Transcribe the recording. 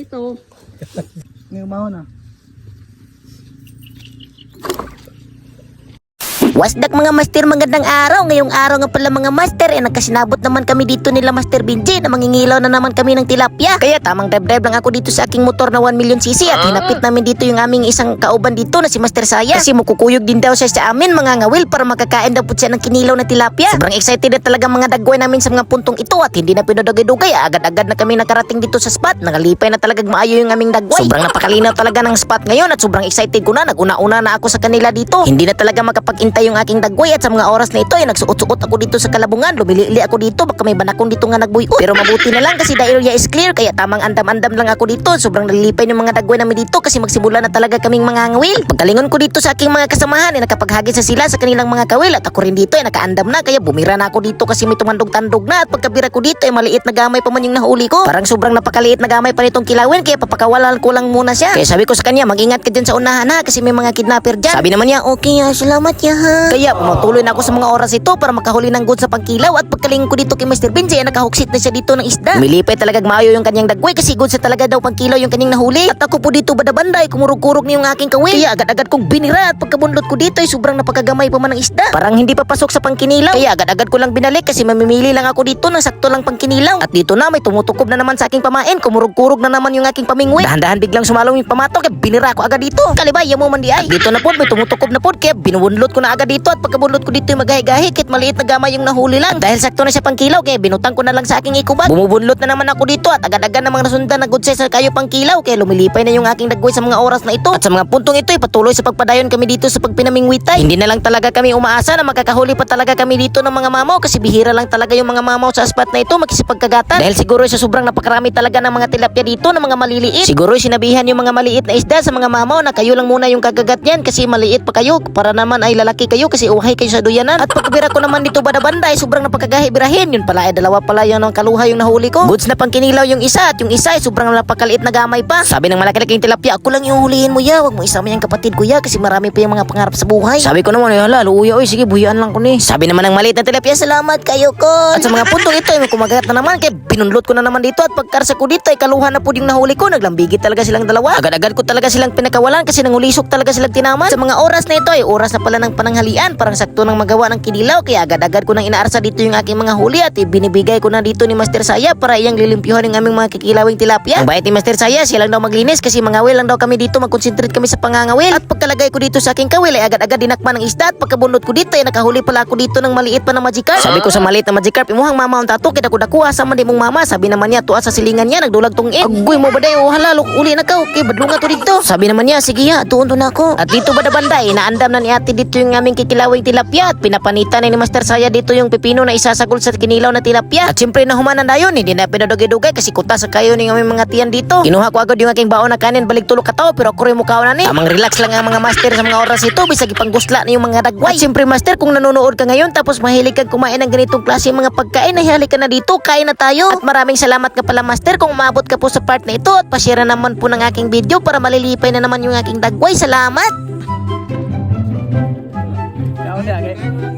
ito. May umahon na. Wasdak mga master, magandang araw. Ngayong araw nga pala mga master, nagkasinabot naman kami dito nila Master Benji na mangingilaw na naman kami ng tilapia. Kaya tamang drive lang ako dito sa aking motor na 1,000,000cc at hinapit namin dito yung aming isang kauban dito na si Master Saya. Kasi mukukuyog din daw siya sa amin mga ngawil para makakain daw po siya ng kinilaw na tilapia. Sobrang excited na talaga mga dagway namin sa mga puntong ito at hindi na pinadugay-dugay. Agad-agad na kami nakarating dito sa spot. Nakalipay na talagang maayo yung aming dagway. Sobrang napakalinaw talaga ng spot ngayon at sobrang excited ko na. Naguna-una na ako sa kanila dito. Hindi na talaga makapag-intay yung aking dagway at sa mga oras na ito ay nagsuot-suot ako dito sa kalabungan. Lumili-li ako dito, baka may banakong dito nga nagbuyot. Pero mabuti na lang kasi the area is clear kaya tamang andam-andam lang ako dito. Sobrang nalilipay ng mga dagway namin dito kasi magsimula na talaga kaming mga ngawil. Pagkalingon ko dito sa aking mga kasamahan ay nakapaghagis na sila sa kanilang mga kawil at ako rin dito ay nakaandam na kaya bumira na ako dito kasi may tumandog-tandog na at pagkabira ko dito ay maliit na gamay pa man yung nahuli ko. Parang sobrang napakaliit na gamay pa nitong kilawin kaya papakawalan ko lang muna siya. Kaya sabi ko sa kanya, mag-ingat ka dyan sa unahan ha kasi may mga kidnapper dyan. Sabi naman niya, okay ha, salamat ya ha. Kaya pumutuloy na ako sa mga oras ito para makahuli ng good sa pangkilaw at pagkalingin ko dito kay Mr. Benji ay nakahuksit na siya dito ng isda. Milipay talaga maayo yung kanyang dagway kasi good sa talaga daw pangkilaw yung kanyang nahuli. At ako po dito badabanday, kumurug-kurog na yung aking kawil. Kaya agad-agad kong binira at pagkabundot ko dito ay sobrang napakagamay pa man ng isda. Parang hindi pa pasok sa pangkinilaw. Kaya agad-agad ko lang binalik kasi mamimili lang ako dito ng sakto lang pangkinilaw. At dito na may tumutukob na naman sa aking pamain. Kumurug-kurog na naman yung aking pamingwi. Dahan-dahan biglang sumalong yung pamato kaya binira ko agad dito. Kalibay, mo man di ay. At dito na po may tumutukob na po kaya binubunlot ko na agad dito at pagkabunlot ko dito yung magahi-gahi kahit maliit na gamay yung nahuli lang. Dahil sakto na siya pangkilaw kaya binutang ko na lang sa aking ikubag. Bumubunlot na naman ako dito at agad-agad namang nasundan na good size na kayo pangkilaw kaya lumilipay na yung aking dagway sa mga oras na ito. At sa mga puntong ito ay patuloy sa pagpadayon kami dito sa pagpinamingwitay. Hindi na lang talaga kami umaasa na makakahuli pa talaga kami dito ng mga mamaw kasi bihira lang talaga yung mga mamaw sa spot na ito makisipagkagatan. Dahil siguro sa sobrang napakarami talaga ng mga tilapia dito ng mga maliliit. Siguro sinabihan yung mga maliit na isda sa mga mamaw na kayo lang muna yung kagagat niyan kasi maliit pa kayo para naman ay lalaki kayo kasi uhay kayo sa duyanan. At pagkabira ko naman dito banda ay sobrang napakagahi-birahin. Yun pala ay dalawa pala yun ng kaluha yung nahuli ko. Goods na pangkinilaw yung isa at yung isa ay sobrang napakaliit na gamay pa. Sabi ng malaki-laking tilapia, ako lang yung hulihin mo ya. Huwag mo isama yung kapatid ko ya kasi marami pa yung mga pangarap sa buhay. Sabi ko naman, hala, luya, oy, sige, buyaan lang ko ni. Sabi naman ng maliit na tilapia, salamat kayo ko. At sa mga puntong ito ay may kumagat na naman kaya binunlot ko na naman dito at pagkarsa ko dito ay kaluha na po yung nahuli ko. Naglambigit talaga silang dalawa. Agad-agad ko talaga silang pinakawalan kasi nangulisok talaga silang tinaman. Sa mga oras na ito ay oras na pala ng pananghalian. Parang sakto nang magawa ng kinilaw kaya agad-agad ko nang inaarsa dito yung aking mga huli at ibinibigay ko na dito ni Master Saya para iyang lilimpyuhan yung aming mga kikilawing tilapia. Ang bait ni Master Saya, siya lang daw maglinis kasi mangawil lang daw kami dito, mag-concentrate kami sa pangangawil. At pagkalagay ko dito sa aking kawil ay agad-agad dinakman ng isda at pagkabunot ko dito ay nakahuli pala ako dito ng maliit pa na magikarp. Sabi ko sa maliit na magikarp, imuhang mama ang tato kita ko dakuha sa man di mong mama. Sabi naman niya tuwa sa silingan niya nagdulag tong agoy mo baday o hala uli na ka okay badlunga to dito. Sabi naman niya sige ya tuon to na ako. At dito banda-banday naandam na ni ate dito yung aming kikilawing tilapia at pinapanitan ni Master Saya dito yung pipino na isasagol sa kinilaw na tilapia. At siyempre nahumanan dayon hindi na pinadugay-dugay kasi kuta sa kayo ng aming mga tiyan dito. Kinuha ko agad yung aking baon na kanin balik tulog kataw pero ako rin mukha na ni. Tamang relax lang ang mga master sa mga oras ito bisag ipanggusla na yung mga dagway. At siyempre master kung nanonood ka ngayon tapos mahilig kang kumain ng ganitong klase mga pagkain ay halika na dito kain na tayo. At maraming salamat ka pala master kung umabot ka po sa part na ito at pa-share naman po ng aking video para malilipay na naman yung aking dagway. Salamat. Daon na, okay.